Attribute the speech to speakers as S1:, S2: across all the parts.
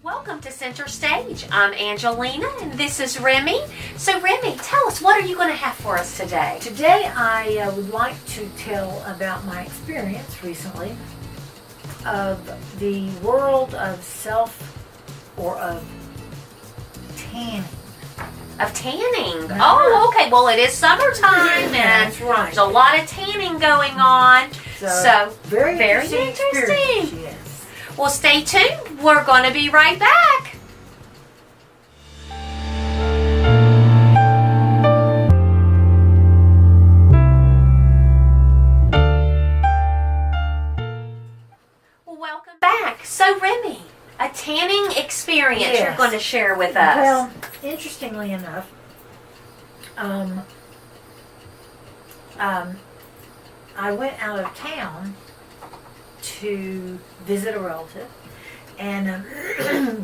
S1: Welcome to Center Stage. I'm Angelina and this is Remi. So Remi, tell us, what are you going to have for us today?
S2: Today I would like to tell about my experience recently of the world of tanning.
S1: Of tanning. Oh, okay. Well, it is summertime and
S2: That's right.
S1: there's a lot of tanning going on. So
S2: very
S1: interesting.
S2: experience, yes.
S1: Well, stay tuned. We're going to be right back. Well, welcome back. So, Remi, a tanning experience you're going to share with us.
S2: Well, interestingly enough, I went out of town to visit a relative, and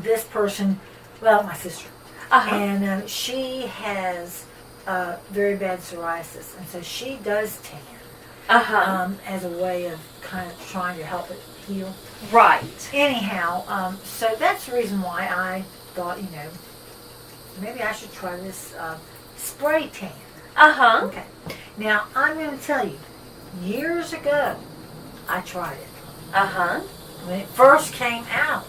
S2: this person, well, my sister, and she has very bad psoriasis, and so she does tan as a way of kind of trying to help it heal.
S1: Right.
S2: Anyhow, so that's the reason why I thought, maybe I should try this spray tan. Okay. Now, I'm going to tell you, years ago, I tried it. When it first came out,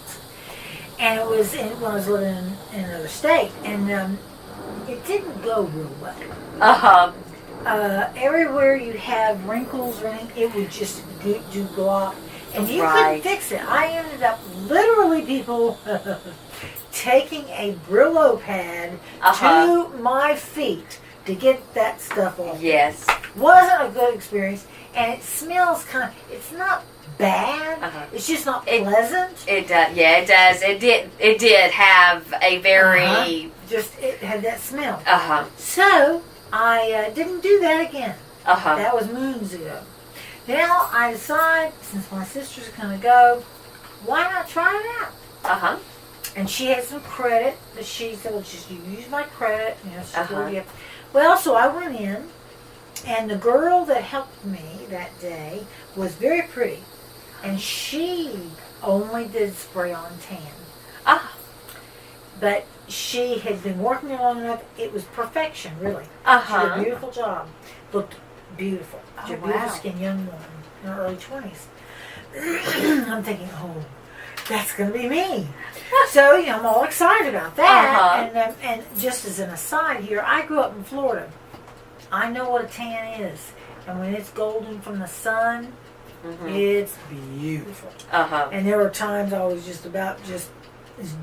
S2: and it was when I was living in another state, and it didn't go real well. Everywhere you have wrinkles or anything, it would just go off, and you couldn't fix it. I ended up literally people taking a Brillo pad to my feet to get that stuff off.
S1: Yes.
S2: Wasn't a good experience, and it smells it's not bad. It's just not pleasant.
S1: It does. Yeah, it does. It did have a very
S2: it had that smell.
S1: So
S2: I didn't do that again. That was moons ago. Now I decide, since my sister's gonna go, why not try it out? And she had some credit that she said, well, just use my credit. Well, so I went in, and the girl that helped me that day was very pretty. And she only did spray on tan. But she had been working there long enough. It was perfection, really. She did a beautiful job. Looked beautiful. She had a beautiful skin, young woman in her early 20s. I'm thinking, oh, that's going to be me. So, I'm all excited about that. And just as an aside here, I grew up in Florida. I know what a tan is. And when it's golden from the sun, it's beautiful. And there were times I was just as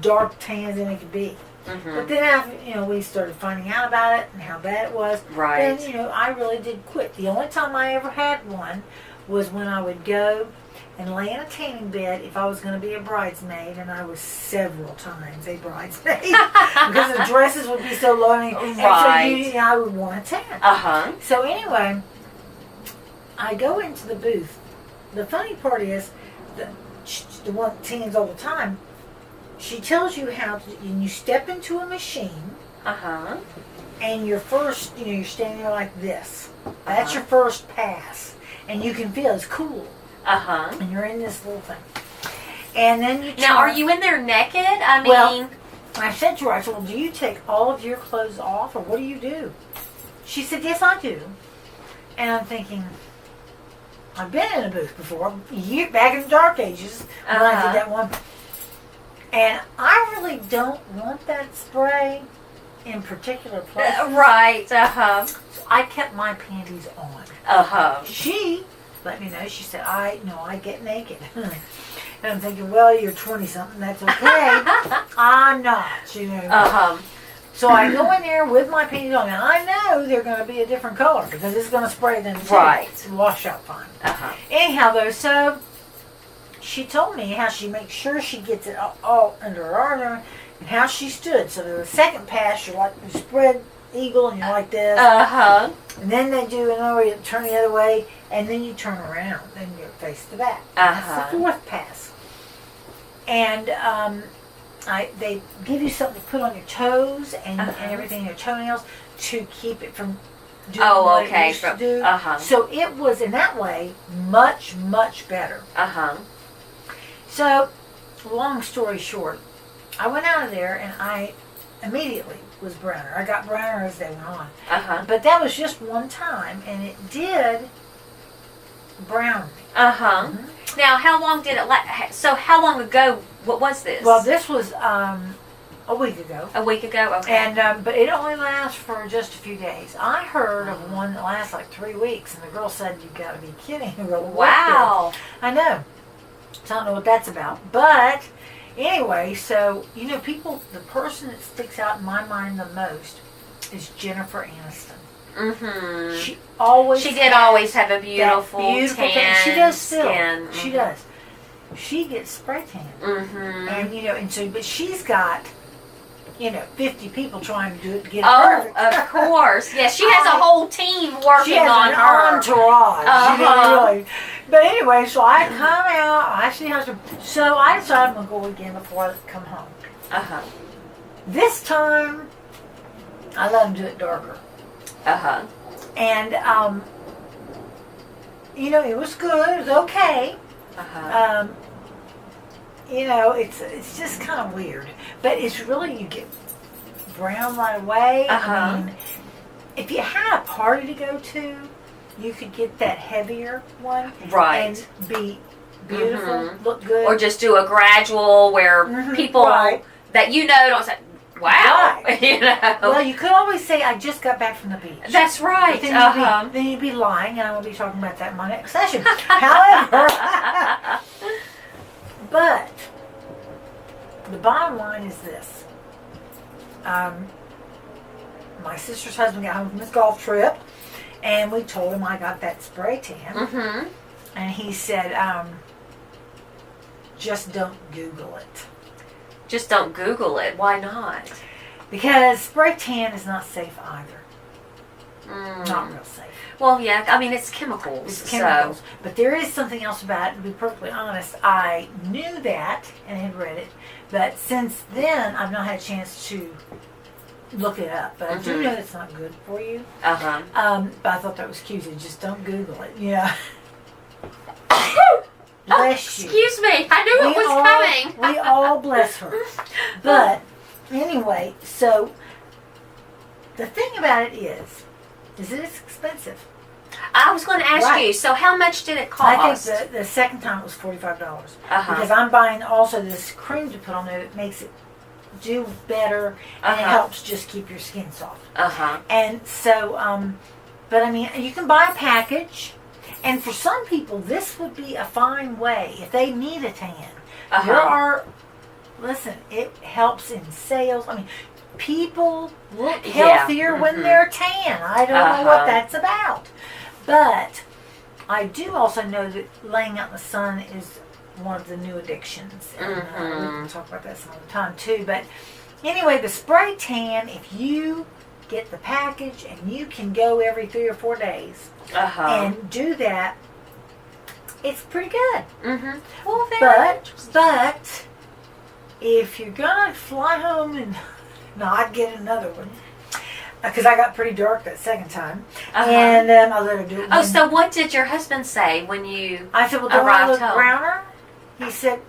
S2: dark tan as it could be. But then after, we started finding out about it and how bad it was. Then, I really did quit. The only time I ever had one was when I would go and lay in a tanning bed if I was going to be a bridesmaid, and I was several times a bridesmaid because the dresses would be so low, and so I would want a tan. So anyway, I go into the booth. The funny part is, the one that tans all the time, she tells you how to, and you step into a machine, and your first, you're standing there like this. That's your first pass, and you can feel it's cool. And you're in this little thing. And then you
S1: Now, are you in there naked?
S2: Well, I said to her, I said, well, do you take all of your clothes off, or what do you do? She said, yes, I do. And I'm thinking, I've been in a booth before, back in the dark ages, when I did that one. And I really don't want that spray in particular places.
S1: So
S2: I kept my panties on. She let me know. She said, I get naked. And I'm thinking, well, you're 20-something. That's okay. I'm not, So I go in there with my panties on, and I know they're going to be a different color because it's going to spray them too. Wash out fine. Anyhow, though, so she told me how she makes sure she gets it all under her arm and how she stood. So the second pass, you're like you spread eagle and you're like this. And then they do another, you turn the other way, and then you turn around and you face the back. That's the fourth pass. And they give you something to put on your toes and everything, your toenails, to keep it from doing what it used to do. So it was, in that way, much, much better. So, long story short, I went out of there and I immediately was browner. I got browner as they went on. But that was just one time, and it did brown me.
S1: Now, how long did it last? So, how long ago? What was this?
S2: Well, this was a week ago.
S1: A week ago, okay.
S2: And but it only lasts for just a few days. I heard of one that lasts like 3 weeks, and the girl said, "You've got to be kidding!"
S1: Wow.
S2: I know. So I don't know what that's about, but anyway, so people. The person that sticks out in my mind the most is Jennifer Aniston. She did always have a beautiful tan.
S1: She does still. Skin.
S2: She does. She gets spray tan, and but she's got 50 people trying to do it to get it perfect.
S1: Of course. Yes, she has a whole team working on her.
S2: She has an entourage. Really. But anyway, so I come out, I see how so I decided I'm going to go again before I come home. This time, I let them do it darker. And, it was good. It was okay. It's just kind of weird. But it's really, you get brown right away. I mean, if you had a party to go to, you could get that heavier one.
S1: Right.
S2: And be beautiful, look good.
S1: Or just do a gradual where people that don't say, wow.
S2: Right. Well, you could always say, I just got back from the beach.
S1: That's right.
S2: Then you'd be lying, and I will be talking about that in my next session. However, but the bottom line is this. My sister's husband got home from his golf trip, and we told him I got that spray tan. And he said, just don't Google it.
S1: Just don't Google it. Why not?
S2: Because spray tan is not safe either. Not real safe.
S1: Well, yeah. I mean, it's chemicals.
S2: It's chemicals. But there is something else about it. To be perfectly honest, I knew that and had read it. But since then, I've not had a chance to look it up. But I do know it's not good for you. But I thought that was cute. So just don't Google it. Bless you.
S1: Excuse me. I knew it was coming.
S2: We all bless her. But anyway, so the thing about it is it is expensive.
S1: I was going to ask you, so how much did it cost?
S2: I think the second time it was $45. Because I'm buying also this cream to put on there that makes it do better and it helps just keep your skin soft. And so, but I mean, you can buy a package. And for some people, this would be a fine way if they need a tan. Listen, it helps in sales. I mean, people look healthier when they're tan. I don't know what that's about. But I do also know that laying out in the sun is one of the new addictions. And we can talk about that some other time too. But anyway, the spray tan, if you get the package and you can go every 3 or 4 days and do that, it's pretty good.
S1: Well,
S2: but if you're gonna fly home and not get another one, because I got pretty dark that second time, and I let her do it.
S1: So what did your husband say when you
S2: I said, well, don't I look browner? He said,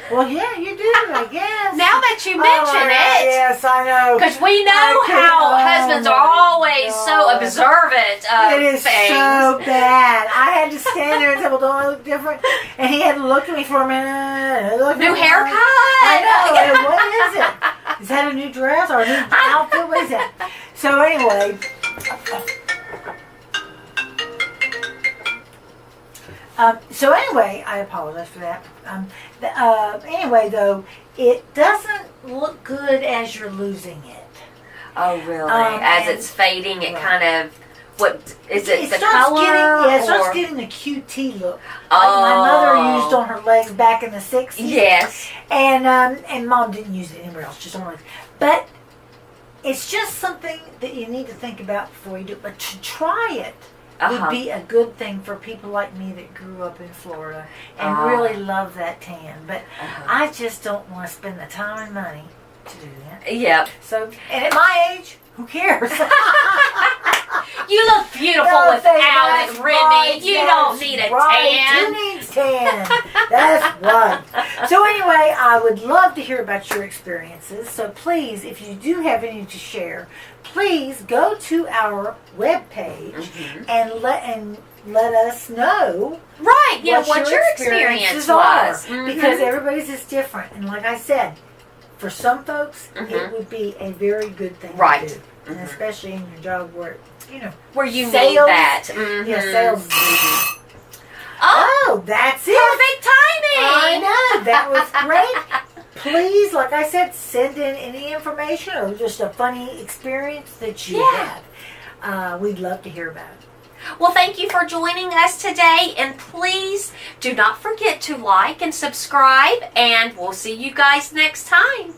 S2: well, yeah, you do, I guess.
S1: Now that you mention it.
S2: Yes, I know.
S1: Because we know how husbands are always so observant of
S2: It is
S1: things.
S2: so bad. I had to stand there and say, well, don't I look different? And he had to look at me for a minute.
S1: New haircut.
S2: I know. What is it? Is that a new dress or a new outfit? What is that? So anyway. I apologize for that. Anyway, though, it doesn't look good as you're losing it.
S1: Oh, really? As it's fading, it kind of, what, is it the
S2: starts
S1: color?
S2: It starts getting the QT look. Like my mother used on her legs back in the 60s.
S1: Yes.
S2: And Mom didn't use it anywhere else, just on her legs. But it's just something that you need to think about before you do it. But to try it would be a good thing for people like me that grew up in Florida and really love that tan. But I just don't want to spend the time and money to do that.
S1: Yep.
S2: So, and at my age, who cares?
S1: You look beautiful without it, Remi. You don't need a tan.
S2: Who needs can. That's right. So anyway, I would love to hear about your experiences. So please, if you do have any to share, please go to our webpage and let us know.
S1: Right, yeah, what your experience was.
S2: Because everybody's is different. And like I said, for some folks, it would be a very good thing to do. And especially in your job where,
S1: where you
S2: sales,
S1: need that.
S2: Yeah, sales.
S1: Oh,
S2: that's it.
S1: Perfect timing.
S2: I know. That was great. Please, like I said, send in any information or just a funny experience that you had. We'd love to hear about it.
S1: Well, thank you for joining us today. And please do not forget to like and subscribe. And we'll see you guys next time.